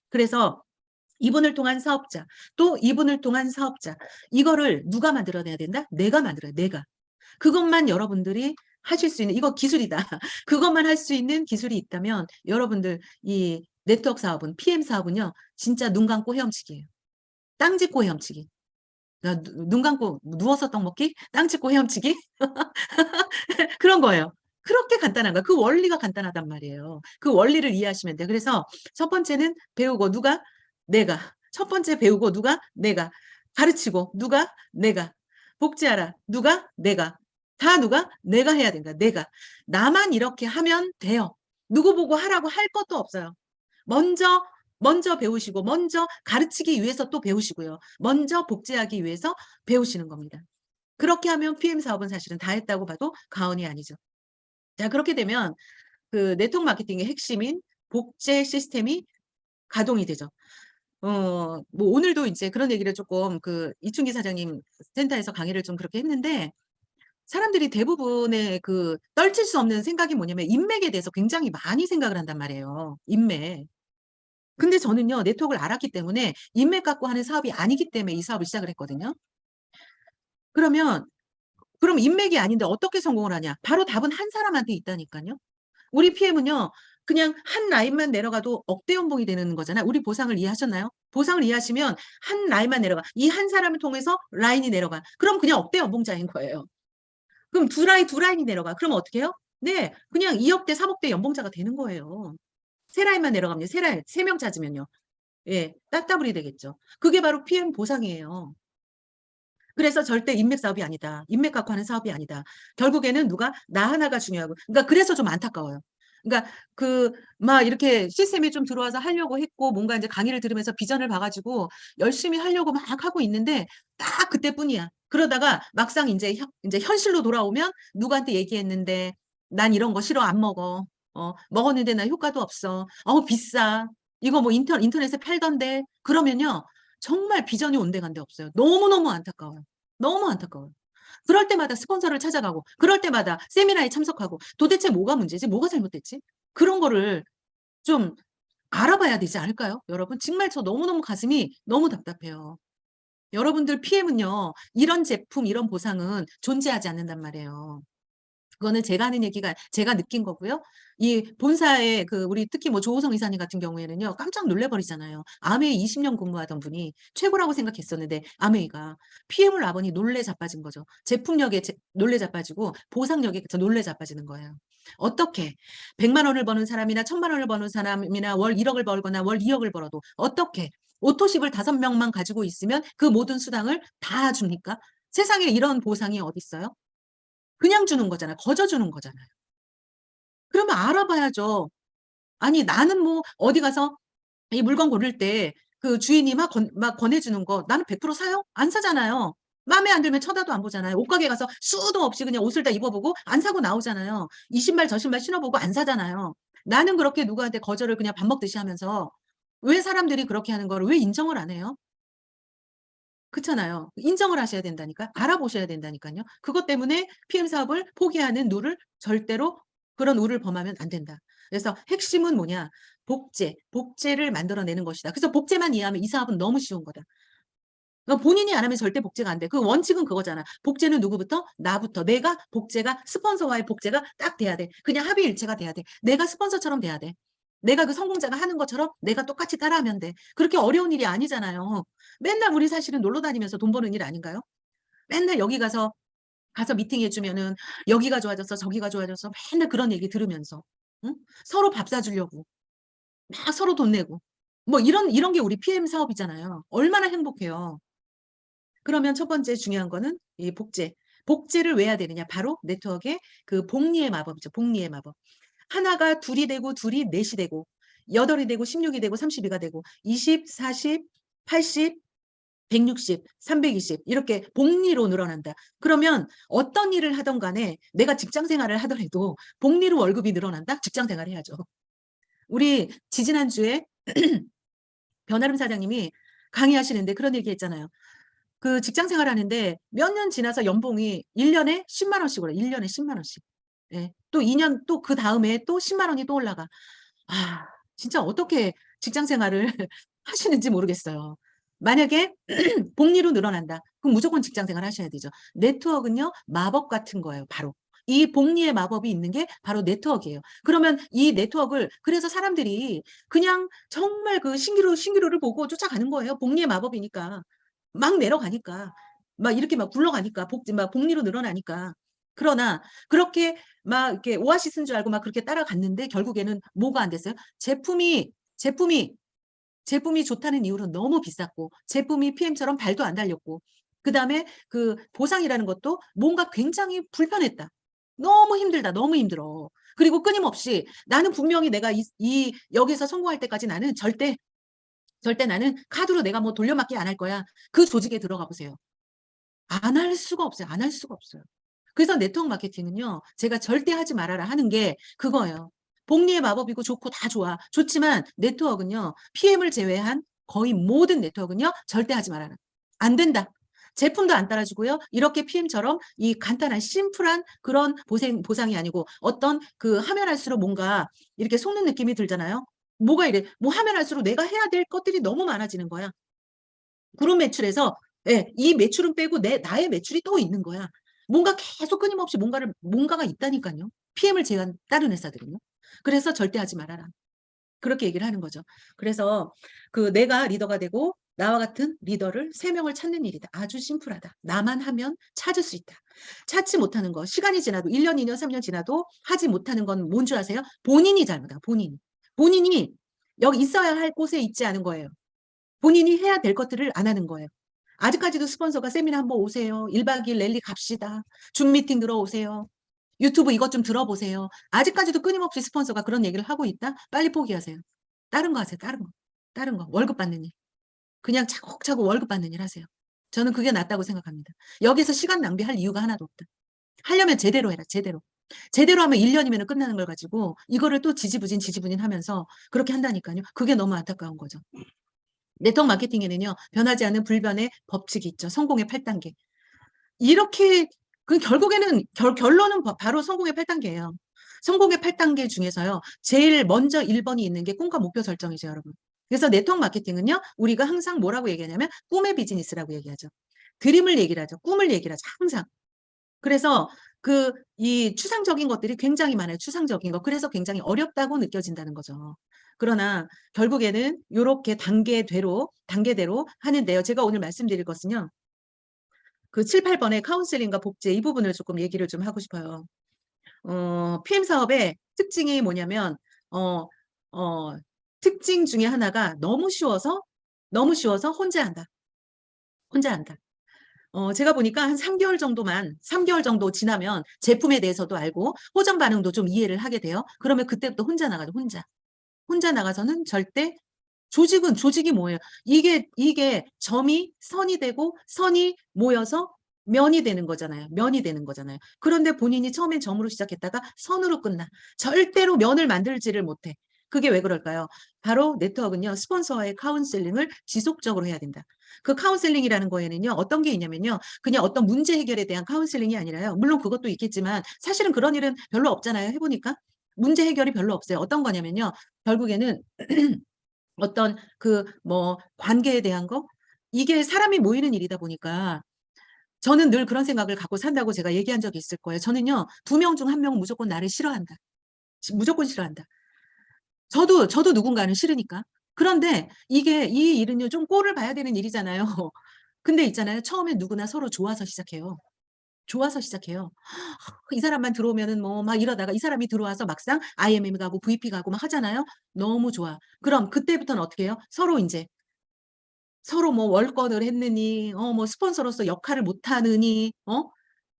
그래서 이분을 통한 사업자, 또 이분을 통한 사업자. 이거를 누가 만들어 내야 된다? 내가 만들어야 내가. 그것만 여러분들이 하실 수 있는 이거 기술이다. 그것만 할 수 있는 기술이 있다면 여러분들 이 네트워크 사업은 PM 사업은요. 진짜 눈 감고 헤엄치기예요. 땅 짚고 헤엄치기. 눈 감고 누워서 떡 먹기, 땅 짚고 헤엄치기 그런 거예요. 그렇게 간단한 거야. 그 원리가 간단하단 말이에요. 그 원리를 이해하시면 돼요. 그래서 첫 번째는 배우고 누가? 내가. 첫 번째 배우고 누가? 내가. 가르치고 누가? 내가. 복제하라. 누가? 내가. 다 누가? 내가 해야 된다. 내가. 나만 이렇게 하면 돼요. 누구 보고 하라고 할 것도 없어요. 먼저 먼저 배우시고 먼저 가르치기 위해서 또 배우시고요. 먼저 복제하기 위해서 배우시는 겁니다. 그렇게 하면 PM 사업은 사실은 다 했다고 봐도 과언이 아니죠. 자, 그렇게 되면 그 네트워크 마케팅의 핵심인 복제 시스템이 가동이 되죠. 뭐 오늘도 이제 그런 얘기를 조금 그 이춘기 사장님 센터에서 강의를 좀 그렇게 했는데, 사람들이 대부분의 그 떨칠 수 없는 생각이 뭐냐면 인맥에 대해서 굉장히 많이 생각을 한단 말이에요. 인맥. 근데 저는요, 네트워크를 알았기 때문에 인맥 갖고 하는 사업이 아니기 때문에 이 사업을 시작을 했거든요. 그러면 그럼 인맥이 아닌데 어떻게 성공을 하냐? 바로 답은 한 사람한테 있다니까요. 우리 PM은요, 그냥 한 라인만 내려가도 억대 연봉이 되는 거잖아요. 우리 보상을 이해하셨나요? 보상을 이해하시면 한 라인만 내려가. 이 한 사람을 통해서 라인이 내려가. 그럼 그냥 억대 연봉자인 거예요. 그럼 두 라인이 내려가. 그럼 어떻게 해요? 네, 그냥 2억대, 3억대 연봉자가 되는 거예요. 세 라인만 내려가면 세 라인, 세 명 찾으면요. 예, 따따블이 되겠죠. 그게 바로 PM 보상이에요. 그래서 절대 인맥 사업이 아니다. 인맥 갖고 하는 사업이 아니다. 결국에는 누가 나 하나가 중요하고. 그러니까 그래서 좀 안타까워요. 그러니까 그 막 이렇게 시스템이 좀 들어와서 하려고 했고 뭔가 이제 강의를 들으면서 비전을 봐가지고 열심히 하려고 막 하고 있는데 딱 그때뿐이야. 그러다가 막상 이제 현실로 돌아오면 누구한테 얘기했는데 난 이런 거 싫어 안 먹어. 먹었는데 나 효과도 없어. 비싸. 이거 뭐 인터넷에 팔던데. 그러면요. 정말 비전이 온데간데 없어요. 너무너무 안타까워요. 너무 안타까워요. 그럴 때마다 스폰서를 찾아가고 그럴 때마다 세미나에 참석하고 도대체 뭐가 문제지? 뭐가 잘못됐지? 그런 거를 좀 알아봐야 되지 않을까요? 여러분 정말 저 너무너무 가슴이 너무 답답해요. 여러분들 PM은요. 이런 제품 이런 보상은 존재하지 않는단 말이에요. 그거는 제가 하는 얘기가 제가 느낀 거고요. 이 본사에 그 우리 특히 뭐 조호성 이사님 같은 경우에는요. 깜짝 놀래 버리잖아요. 아메이 20년 근무하던 분이 최고라고 생각했었는데 아메이가 PM을 놔보니 놀래 자빠진 거죠. 제품력에 놀래 자빠지고 보상력에 놀래 자빠지는 거예요. 어떻게 100만 원을 버는 사람이나 1000만 원을 버는 사람이나 월 1억을 벌거나 월 2억을 벌어도 어떻게 오토십을 5명만 가지고 있으면 그 모든 수당을 다 줍니까? 세상에 이런 보상이 어디 있어요? 그냥 주는 거잖아요. 거저 주는 거잖아요. 그러면 알아봐야죠. 아니 나는 뭐 어디 가서 이 물건 고를 때 그 주인이 막 권해 주는 거 나는 100% 사요? 안 사잖아요. 마음에 안 들면 쳐다도 안 보잖아요. 옷가게 가서 수도 없이 그냥 옷을 다 입어 보고 안 사고 나오잖아요. 이 신발 저 신발 신어 보고 안 사잖아요. 나는 그렇게 누구한테 거절을 그냥 밥 먹듯이 하면서 왜 사람들이 그렇게 하는 거를 왜 인정을 안 해요? 그렇잖아요. 인정을 하셔야 된다니까. 알아보셔야 된다니까요. 그것 때문에 PM 사업을 포기하는 룰을 절대로 그런 룰을 범하면 안 된다. 그래서 핵심은 뭐냐? 복제를 만들어내는 것이다. 그래서 복제만 이해하면 이 사업은 너무 쉬운 거다. 그러니까 본인이 안 하면 절대 복제가 안 돼. 그 원칙은 그거잖아. 복제는 누구부터? 나부터. 내가 복제가 스폰서와의 복제가 딱 돼야 돼. 그냥 합의일체가 돼야 돼. 내가 스폰서처럼 돼야 돼. 내가 그 성공자가 하는 것처럼 내가 똑같이 따라하면 돼. 그렇게 어려운 일이 아니잖아요. 맨날 우리 사실은 놀러 다니면서 돈 버는 일 아닌가요? 맨날 여기 가서 미팅해 주면은 여기가 좋아졌어, 저기가 좋아졌어. 맨날 그런 얘기 들으면서. 응? 서로 밥 사주려고. 막 서로 돈 내고. 뭐 이런 게 우리 PM 사업이잖아요. 얼마나 행복해요. 그러면 첫 번째 중요한 거는 이 복제. 복제를 왜 해야 되느냐? 바로 네트워크의 그 복리의 마법이죠. 복리의 마법. 하나가 둘이 되고 둘이 넷이 되고 여덟이 되고 16이 되고 32가 되고 20, 40, 80, 160, 320 이렇게 복리로 늘어난다. 그러면 어떤 일을 하던 간에 내가 직장 생활을 하더라도 복리로 월급이 늘어난다? 직장 생활해야죠. 우리 지지난주에 변아름 사장님이 강의하시는데 그런 얘기 했잖아요. 그 직장 생활하는데 몇 년 지나서 연봉이 1년에 10만 원씩 올라. 1년에 10만 원씩. 예. 또 2년 또 그다음에 또 10만 원이 또 올라가. 아, 진짜 어떻게 직장 생활을 하시는지 모르겠어요. 만약에 복리로 늘어난다. 그럼 무조건 직장 생활 하셔야 되죠. 네트워크는요. 마법 같은 거예요. 바로. 이 복리의 마법이 있는 게 바로 네트워크예요. 그러면 이 네트워크를 그래서 사람들이 그냥 정말 그 신기루를 보고 쫓아가는 거예요. 복리의 마법이니까. 막 내려가니까. 막 이렇게 막 굴러가니까 막 복리로 늘어나니까. 그러나 그렇게 막 이렇게 오아시스인 줄 알고 막 그렇게 따라갔는데 결국에는 뭐가 안 됐어요? 제품이 제품이 좋다는 이유로 너무 비쌌고 제품이 PM처럼 발도 안 달렸고 그다음에 그 보상이라는 것도 뭔가 굉장히 불편했다. 너무 힘들다. 너무 힘들어. 그리고 끊임없이 나는 분명히 내가 이 여기서 성공할 때까지 나는 절대 나는 카드로 내가 뭐 돌려막기 안 할 거야. 그 조직에 들어가 보세요. 안 할 수가 없어요. 안 할 수가 없어요. 그래서 네트워크 마케팅은요. 제가 절대 하지 말아라 하는 게 그거예요. 복리의 마법이고 좋고 다 좋아. 좋지만 네트워크는요. PM을 제외한 거의 모든 네트워크는요. 절대 하지 말아라. 안 된다. 제품도 안 따라주고요. 이렇게 PM처럼 이 간단한 심플한 그런 보상이 아니고 어떤 그 하면 할수록 뭔가 이렇게 속는 느낌이 들잖아요. 뭐가 이래. 뭐 하면 할수록 내가 해야 될 것들이 너무 많아지는 거야. 그룹 매출에서 예, 이 매출은 빼고 나의 매출이 또 있는 거야. 뭔가 계속 끊임없이 뭔가가 있다니까요. PM을 제한 다른 회사들은요. 그래서 절대 하지 말아라. 그렇게 얘기를 하는 거죠. 그래서 그 내가 리더가 되고 나와 같은 리더를 3명을 찾는 일이다. 아주 심플하다. 나만 하면 찾을 수 있다. 찾지 못하는 거 시간이 지나도 1년, 2년, 3년 지나도 하지 못하는 건 뭔 줄 아세요? 본인이 잘못이다. 본인이 여기 있어야 할 곳에 있지 않은 거예요. 본인이 해야 될 것들을 안 하는 거예요. 아직까지도 스폰서가 세미나 한번 오세요. 1박 2일 랠리 갑시다. 줌 미팅 들어오세요. 유튜브 이것 좀 들어보세요. 아직까지도 끊임없이 스폰서가 그런 얘기를 하고 있다? 빨리 포기하세요. 다른 거 하세요. 다른 거. 다른 거. 월급 받는 일. 그냥 차곡차곡 월급 받는 일 하세요. 저는 그게 낫다고 생각합니다. 여기서 시간 낭비할 이유가 하나도 없다. 하려면 제대로 해라. 제대로. 제대로 하면 1년이면 끝나는 걸 가지고 이거를 또 지지부진 하면서 그렇게 한다니까요. 그게 너무 안타까운 거죠. 네트워크 마케팅에는요. 변하지 않는 불변의 법칙이 있죠. 성공의 8단계. 이렇게 그 결국에는 결론은 바로 성공의 8단계예요. 성공의 8단계 중에서요. 제일 먼저 1번이 있는 게 꿈과 목표 설정이죠, 여러분. 그래서 네트워크 마케팅은요. 우리가 항상 뭐라고 얘기하냐면 꿈의 비즈니스라고 얘기하죠. 드림을 얘기를 하죠. 꿈을 얘기를 하죠. 항상. 그래서 이 추상적인 것들이 굉장히 많아요. 추상적인 거. 그래서 굉장히 어렵다고 느껴진다는 거죠. 그러나 결국에는 요렇게 단계대로 하는데요. 제가 오늘 말씀드릴 것은요. 그 7, 8번의 카운셀링과 복제 이 부분을 조금 얘기를 좀 하고 싶어요. PM 사업의 특징이 뭐냐면 어, 어, 특징 중에 하나가 너무 쉬워서 혼자 한다. 혼자 한다. 제가 보니까 한 3개월 정도 지나면 제품에 대해서도 알고 호정 반응도 좀 이해를 하게 돼요. 그러면 그때부터 혼자 나가죠, 혼자. 혼자 나가서는 절대 조직이 뭐예요? 이게 선이 되고 선이 모여서 면이 되는 거잖아요. 면이 되는 거잖아요. 그런데 본인이 처음엔 점으로 시작했다가 선으로 끝나. 절대로 면을 만들지를 못해. 그게 왜 그럴까요? 바로 네트워크는요. 스폰서와의 카운셀링을 지속적으로 해야 된다. 그 카운셀링이라는 거에는요. 어떤 게 있냐면요. 그냥 어떤 문제 해결에 대한 카운셀링이 아니라요. 물론 그것도 있겠지만 사실은 그런 일은 별로 없잖아요. 해보니까. 문제 해결이 별로 없어요. 어떤 거냐면요. 결국에는 어떤 관계에 대한 거? 이게 사람이 모이는 일이다 보니까 저는 늘 그런 생각을 갖고 산다고 제가 얘기한 적이 있을 거예요. 저는요. 2명 중 1명은 무조건 나를 싫어한다. 무조건 싫어한다. 저도 누군가는 싫으니까. 그런데 이 일은요. 좀 꼴을 봐야 되는 일이잖아요. 근데 있잖아요. 처음에 누구나 서로 좋아서 시작해요. 좋아서 시작해요. 이 사람만 들어오면은 뭐 막 이러다가 이 사람이 들어와서 막상 IMM 가고 VP 가고 막 하잖아요. 너무 좋아. 그럼 그때부터는 어떻게 해요? 서로 뭐 월권을 했느니 뭐 스폰서로서 역할을 못 하느니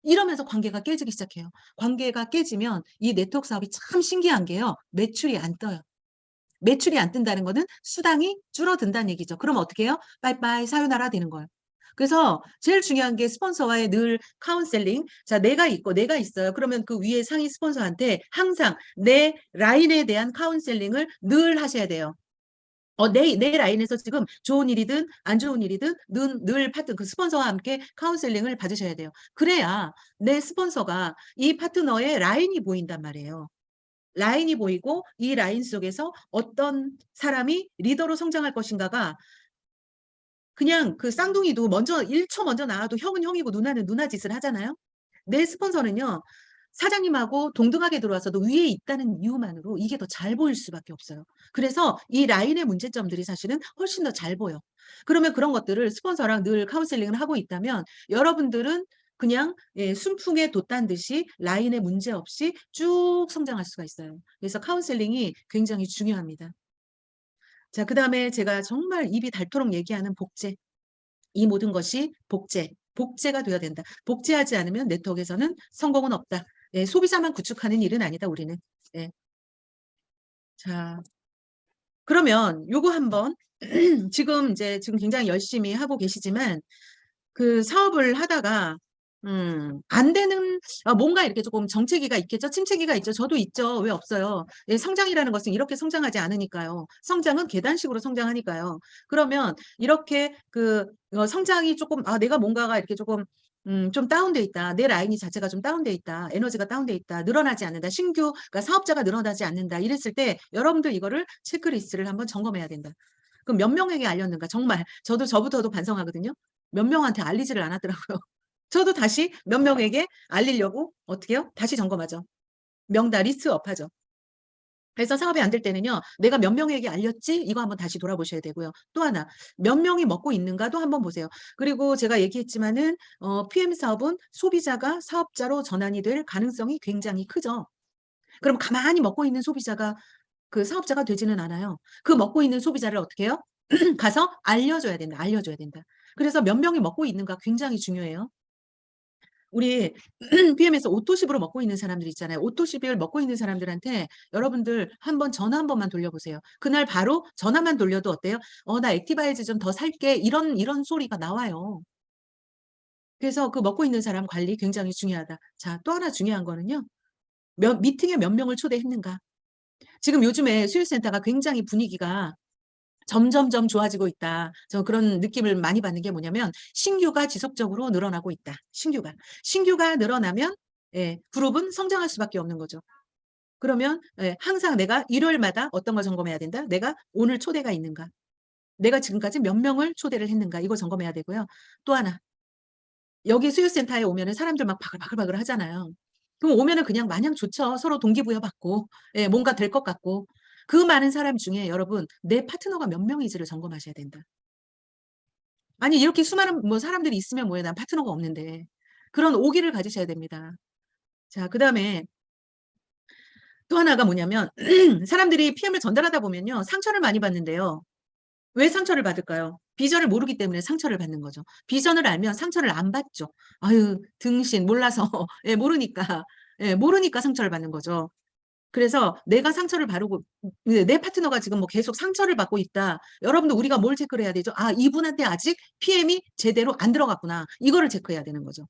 이러면서 관계가 깨지기 시작해요. 관계가 깨지면 이 네트워크 사업이 참 신기한 게요. 매출이 안 떠요. 매출이 안 뜬다는 거는 수당이 줄어든다는 얘기죠. 그럼 어떻게 해요? 빠이빠이 사요나라 되는 거예요. 그래서 제일 중요한 게 스폰서와의 늘 카운셀링. 자, 내가 있어요. 그러면 그 위에 상위 스폰서한테 항상 내 라인에 대한 카운셀링을 늘 하셔야 돼요. 내 라인에서 지금 좋은 일이든 안 좋은 일이든 늘 그 스폰서와 함께 카운셀링을 받으셔야 돼요. 그래야 내 스폰서가 이 파트너의 라인이 보인단 말이에요. 라인이 보이고 이 라인 속에서 어떤 사람이 리더로 성장할 것인가가 그냥 그 쌍둥이도 1초 먼저 나와도 형은 형이고 누나는 누나 짓을 하잖아요. 내 스폰서는요. 사장님하고 동등하게 들어와서도 위에 있다는 이유만으로 이게 더 잘 보일 수밖에 없어요. 그래서 이 라인의 문제점들이 사실은 훨씬 더 잘 보여. 그러면 그런 것들을 스폰서랑 늘 카운셀링을 하고 있다면 여러분들은 그냥 예 순풍에 돛단 듯이 라인에 문제 없이 쭉 성장할 수가 있어요. 그래서 카운셀링이 굉장히 중요합니다. 자, 그다음에 제가 정말 입이 닳도록 얘기하는 복제. 이 모든 것이 복제가 되어야 된다. 복제하지 않으면 네트워크에서는 성공은 없다. 예, 소비자만 구축하는 일은 아니다, 우리는. 예. 자, 그러면 요거 한번 지금 굉장히 열심히 하고 계시지만 그 사업을 하다가 안 되는 뭔가 이렇게 조금 정체기가 있겠죠. 침체기가 있죠. 저도 있죠. 왜 없어요. 예, 성장이라는 것은 이렇게 성장하지 않으니까요. 성장은 계단식으로 성장하니까요. 그러면 이렇게 성장이 조금 내가 뭔가가 이렇게 조금 좀 다운돼 있다. 내 라인이 자체가 좀 다운돼 있다. 에너지가 다운돼 있다. 늘어나지 않는다. 신규 그러니까 사업자가 늘어나지 않는다. 이랬을 때 여러분들 이거를 체크리스트를 한번 점검해야 된다. 그럼 몇 명에게 알렸는가? 정말 저도 저부터도 반성하거든요. 몇 명한테 알리지를 않았더라고요. 저도 다시 몇 명에게 알리려고 어떻게 해요? 다시 점검하죠. 명단 리스트업하죠. 그래서 사업이 안 될 때는요. 내가 몇 명에게 알렸지? 이거 한번 다시 돌아보셔야 되고요. 또 하나 몇 명이 먹고 있는가도 한번 보세요. 그리고 제가 얘기했지만은 PM 사업은 소비자가 사업자로 전환이 될 가능성이 굉장히 크죠. 그럼 가만히 먹고 있는 소비자가 그 사업자가 되지는 않아요. 그 먹고 있는 소비자를 어떻게 해요? 가서 알려줘야 된다. 알려줘야 된다. 그래서 몇 명이 먹고 있는가 굉장히 중요해요. 우리 PM에서 오토십으로 먹고 있는 사람들 있잖아요. 오토십을 먹고 있는 사람들한테 여러분들 한번 전화 한 번만 돌려보세요. 그날 바로 전화만 돌려도 어때요? 나 액티바이즈 좀 더 살게. 이런 소리가 나와요. 그래서 그 먹고 있는 사람 관리 굉장히 중요하다. 자, 또 하나 중요한 거는요. 미팅에 몇 명을 초대했는가. 지금 요즘에 수요센터가 굉장히 분위기가 점점점 좋아지고 있다. 저 그런 느낌을 많이 받는 게 뭐냐면 신규가 지속적으로 늘어나고 있다. 신규가 늘어나면 예, 그룹은 성장할 수밖에 없는 거죠. 그러면 예, 항상 내가 일요일마다 어떤 걸 점검해야 된다. 내가 오늘 초대가 있는가. 내가 지금까지 몇 명을 초대를 했는가. 이거 점검해야 되고요. 또 하나. 여기 수요센터에 오면은 사람들 막 바글바글 하잖아요. 그럼 오면은 그냥 마냥 좋죠. 서로 동기부여 받고 예, 뭔가 될 것 같고. 그 많은 사람 중에 여러분 내 파트너가 몇 명인지를 점검하셔야 된다. 아니 이렇게 수많은 뭐 사람들이 있으면 뭐해. 난 파트너가 없는데. 그런 오기를 가지셔야 됩니다. 자, 그다음에 또 하나가 뭐냐면 사람들이 PM을 전달하다 보면요. 상처를 많이 받는데요. 왜 상처를 받을까요? 비전을 모르기 때문에 상처를 받는 거죠. 비전을 알면 상처를 안 받죠. 아유, 등신 몰라서 예, 모르니까. 예, 모르니까 상처를 받는 거죠. 그래서 내가 상처를 바르고 내 파트너가 지금 뭐 계속 상처를 받고 있다. 여러분들 우리가 뭘 체크를 해야 되죠? 이분한테 아직 PM이 제대로 안 들어갔구나. 이거를 체크해야 되는 거죠.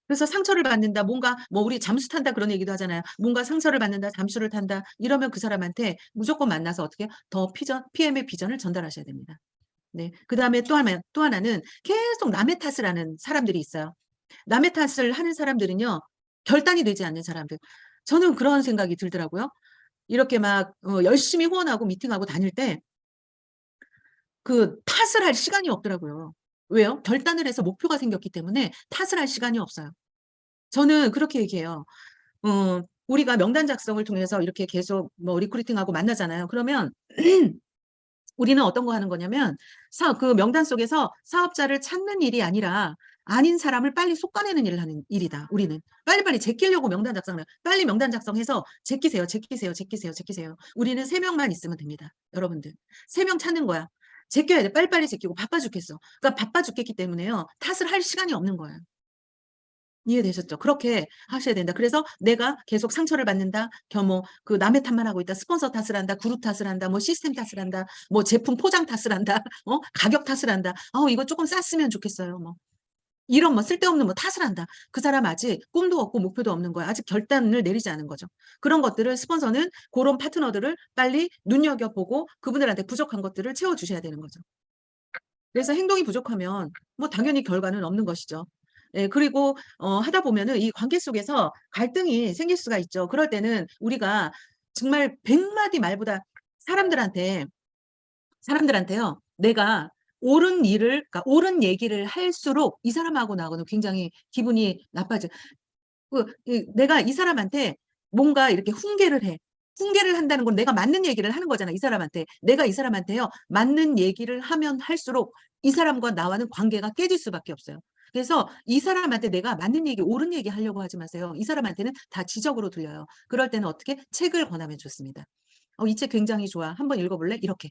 그래서 상처를 받는다. 뭔가 뭐 우리 잠수 탄다 그런 얘기도 하잖아요. 뭔가 상처를 받는다. 잠수를 탄다. 이러면 그 사람한테 무조건 만나서 어떻게 더 PM의 비전을 전달하셔야 됩니다. 네. 그다음에 또 하나는 계속 남의 탓을 하는 사람들이 있어요. 남의 탓을 하는 사람들은요. 결단이 되지 않는 사람들. 저는 그런 생각이 들더라고요. 이렇게 막 열심히 후원하고 미팅하고 다닐 때 그 탓을 할 시간이 없더라고요. 왜요? 결단을 해서 목표가 생겼기 때문에 탓을 할 시간이 없어요. 저는 그렇게 얘기해요. 우리가 명단 작성을 통해서 이렇게 계속 뭐 리크루팅하고 만나잖아요. 그러면 우리는 어떤 거 하는 거냐면 그 명단 속에서 사업자를 찾는 일이 아니라 아닌 사람을 빨리 솎아내는 일을 하는 일이다. 우리는 빨리빨리 제끼려고 명단 작성을 빨리 명단 작성해서 제끼세요. 제끼세요. 제끼세요. 제끼세요. 우리는 3명만 있으면 됩니다. 여러분들 3명 찾는 거야. 제껴야 돼. 빨리빨리 제끼고 바빠 죽겠어. 그러니까 바빠 죽겠기 때문에요. 탓을 할 시간이 없는 거예요. 이해되셨죠? 그렇게 하셔야 된다. 그래서 내가 계속 상처를 받는다. 그 남의 탓만 하고 있다. 스폰서 탓을 한다. 그룹 탓을 한다. 뭐 시스템 탓을 한다. 뭐 제품 포장 탓을 한다. 가격 탓을 한다. 이거 조금 쌌으면 좋겠어요. 뭐 이런 뭐 쓸데없는 뭐 탓을 한다. 그 사람 아직 꿈도 없고 목표도 없는 거야. 아직 결단을 내리지 않은 거죠. 그런 것들을 스폰서는 그런 파트너들을 빨리 눈여겨보고 그분들한테 부족한 것들을 채워주셔야 되는 거죠. 그래서 행동이 부족하면 뭐 당연히 결과는 없는 것이죠. 예, 그리고 하다 보면은 이 관계 속에서 갈등이 생길 수가 있죠. 그럴 때는 우리가 정말 100마디 말보다 사람들한테 사람들한테요. 내가 옳은 일을 그러니까 옳은 얘기를 할수록 이 사람하고 나하고는 굉장히 기분이 나빠져. 내가 이 사람한테 뭔가 이렇게 훈계를 해. 훈계를 한다는 건 내가 맞는 얘기를 하는 거잖아, 이 사람한테. 내가 이 사람한테요, 맞는 얘기를 하면 할수록 이 사람과 나와는 관계가 깨질 수밖에 없어요. 그래서 이 사람한테 내가 맞는 얘기, 옳은 얘기 하려고 하지 마세요. 이 사람한테는 다 지적으로 들려요. 그럴 때는 어떻게? 책을 권하면 좋습니다. 이 책 굉장히 좋아. 한번 읽어볼래? 이렇게.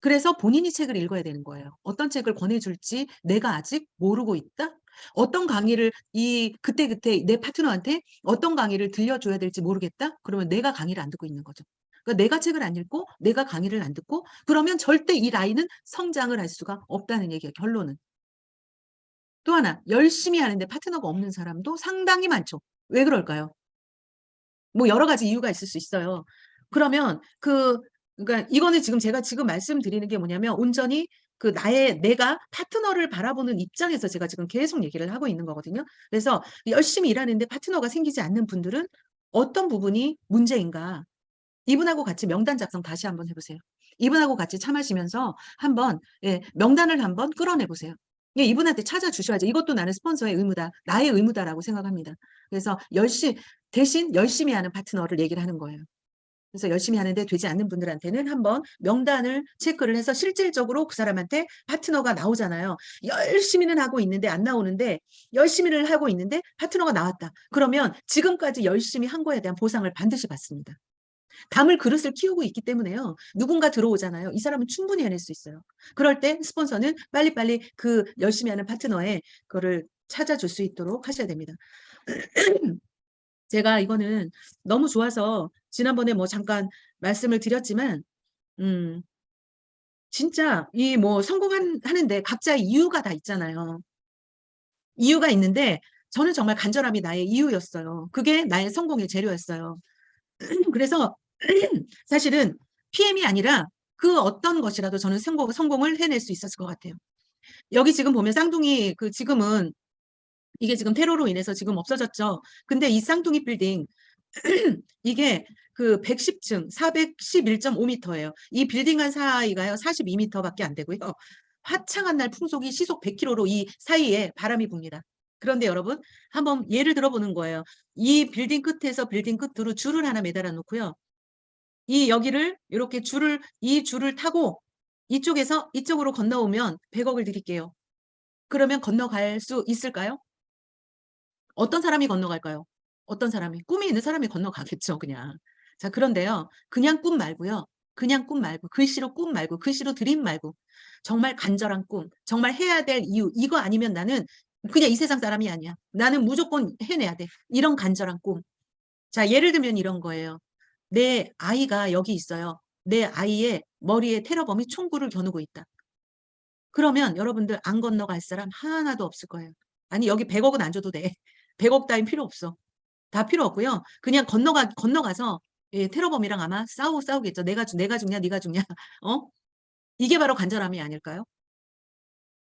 그래서 본인이 책을 읽어야 되는 거예요. 어떤 책을 권해줄지 내가 아직 모르고 있다? 어떤 강의를 그때그때 내 파트너한테 어떤 강의를 들려줘야 될지 모르겠다? 그러면 내가 강의를 안 듣고 있는 거죠. 그러니까 내가 책을 안 읽고 내가 강의를 안 듣고 그러면 절대 이 라인은 성장을 할 수가 없다는 얘기예요. 결론은. 또 하나, 열심히 하는데 파트너가 없는 사람도 상당히 많죠. 왜 그럴까요? 뭐 여러 가지 이유가 있을 수 있어요. 그러면 그러니까 이거는 지금 제가 지금 말씀드리는 게 뭐냐면 온전히 내가 파트너를 바라보는 입장에서 제가 지금 계속 얘기를 하고 있는 거거든요. 그래서 열심히 일하는데 파트너가 생기지 않는 분들은 어떤 부분이 문제인가? 이분하고 같이 명단 작성 다시 한번 해보세요. 이분하고 같이 차 마시면서 한번 명단을 한번 끌어내 보세요. 이분한테 찾아주셔야죠. 이것도 나는 스폰서의 의무다. 나의 의무다라고 생각합니다. 그래서 대신 열심히 하는 파트너를 얘기를 하는 거예요. 그래서 열심히 하는데 되지 않는 분들한테는 한번 명단을 체크를 해서 실질적으로 그 사람한테 파트너가 나오잖아요. 열심히는 하고 있는데 안 나오는데 열심히를 하고 있는데 파트너가 나왔다. 그러면 지금까지 열심히 한 거에 대한 보상을 반드시 받습니다. 담을 그릇을 키우고 있기 때문에요. 누군가 들어오잖아요. 이 사람은 충분히 해낼 수 있어요. 그럴 때 스폰서는 빨리빨리 열심히 하는 파트너의 그거를 찾아줄 수 있도록 하셔야 됩니다. 제가 이거는 너무 좋아서 지난번에 뭐 잠깐 말씀을 드렸지만, 음, 진짜 하는데 각자의 이유가 다 있잖아요. 이유가 있는데 저는 정말 간절함이 나의 이유였어요. 그게 나의 성공의 재료였어요. 그래서 사실은 PM이 아니라 그 어떤 것이라도 저는 성공을 해낼 수 있었을 것 같아요. 여기 지금 보면 쌍둥이 지금은 이게 지금 테러로 인해서 지금 없어졌죠. 근데 이 쌍둥이 빌딩 이게 110층 411.5m예요. 이 빌딩 간 사이가요 42m밖에 안 되고요. 화창한 날 풍속이 시속 100km로 이 사이에 바람이 붑니다. 그런데 여러분 한번 예를 들어보는 거예요. 이 빌딩 끝에서 빌딩 끝으로 줄을 하나 매달아 놓고요. 여기를 이렇게 이 줄을 타고 이쪽에서 이쪽으로 건너오면 100억을 드릴게요. 그러면 건너갈 수 있을까요? 어떤 사람이 건너갈까요? 어떤 사람이? 꿈이 있는 사람이 건너가겠죠, 그냥. 자, 그런데요. 그냥 꿈 말고요. 그냥 꿈 말고, 글씨로 꿈 말고, 글씨로 드림 말고, 정말 간절한 꿈, 정말 해야 될 이유, 이거 아니면 나는 그냥 이 세상 사람이 아니야. 나는 무조건 해내야 돼. 이런 간절한 꿈. 자, 예를 들면 이런 거예요. 내 아이가 여기 있어요. 내 아이의 머리에 테러범이 총구를 겨누고 있다. 그러면 여러분들 안 건너갈 사람 하나도 없을 거예요. 아니, 여기 100억은 안 줘도 돼. 100억 따윈 필요 없어. 다 필요 없고요. 그냥 건너가서 테러범이랑 아마 싸우겠죠. 내가 죽냐, 네가 죽냐. 어? 이게 바로 간절함이 아닐까요?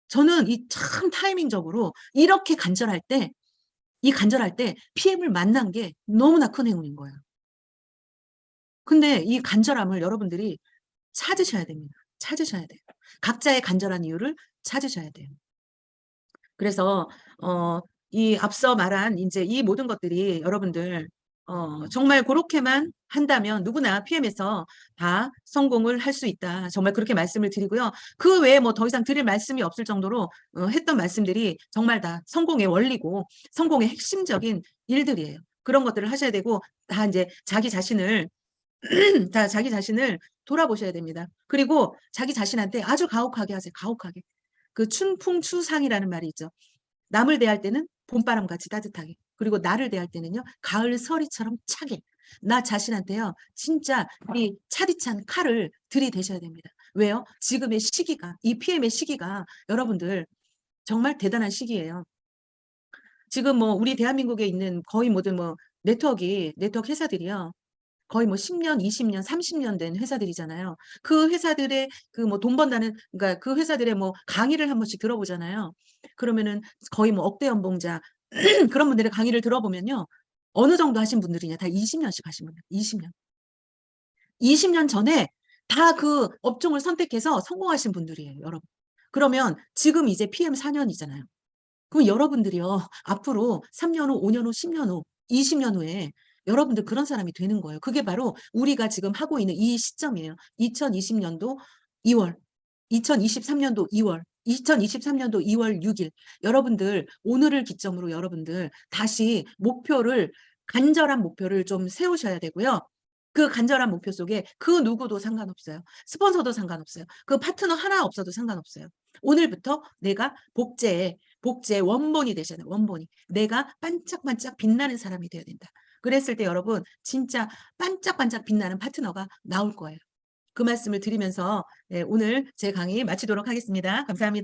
저는 이 참 타이밍적으로 이렇게 간절할 때 PM을 만난 게 너무나 큰 행운인 거예요. 근데 이 간절함을 여러분들이 찾으셔야 됩니다. 찾으셔야 돼요. 각자의 간절한 이유를 찾으셔야 돼요. 그래서 이 앞서 말한 이제 이 모든 것들이 여러분들 정말 그렇게만 한다면 누구나 PM에서 다 성공을 할 수 있다. 정말 그렇게 말씀을 드리고요. 그 외에 뭐 더 이상 드릴 말씀이 없을 정도로 했던 말씀들이 정말 다 성공의 원리고 성공의 핵심적인 일들이에요. 그런 것들을 하셔야 되고 다 이제 자기 자신을 돌아보셔야 됩니다. 그리고 자기 자신한테 아주 가혹하게 하세요. 가혹하게. 춘풍추상이라는 말이 있죠. 남을 대할 때는 봄바람같이 따뜻하게. 그리고 나를 대할 때는요. 가을 서리처럼 차게. 나 자신한테요. 진짜 이 차디찬 칼을 들이대셔야 됩니다. 왜요? 지금의 시기가 이 PM의 시기가 여러분들 정말 대단한 시기예요. 지금 뭐 우리 대한민국에 있는 거의 모든 네트워크 회사들이요. 거의 뭐 10년, 20년, 30년 된 회사들이잖아요. 그 회사들의 돈 번다는 그러니까 그 회사들의 강의를 한 번씩 들어보잖아요. 그러면은 거의 억대 연봉자 그런 분들의 강의를 들어보면요. 어느 정도 하신 분들이냐? 다 20년씩 하신 분들. 20년. 20년 전에 다 그 업종을 선택해서 성공하신 분들이에요, 여러분. 그러면 지금 이제 PM 4년이잖아요. 그럼 여러분들이요, 앞으로 3년 후, 5년 후, 10년 후, 20년 후에 여러분들 그런 사람이 되는 거예요. 그게 바로 우리가 지금 하고 있는 이 시점이에요. 2020년도 2월, 2023년도 2월, 2023년도 2월 6일. 여러분들 오늘을 기점으로 여러분들 다시 목표를, 간절한 목표를 좀 세우셔야 되고요. 그 간절한 목표 속에 그 누구도 상관없어요. 스폰서도 상관없어요. 그 파트너 하나 없어도 상관없어요. 오늘부터 내가 복제의 원본이 되셔야 돼요. 원본이. 내가 반짝반짝 빛나는 사람이 되어야 된다. 그랬을 때 여러분 진짜 반짝반짝 빛나는 파트너가 나올 거예요. 그 말씀을 드리면서, 네, 오늘 제 강의 마치도록 하겠습니다. 감사합니다.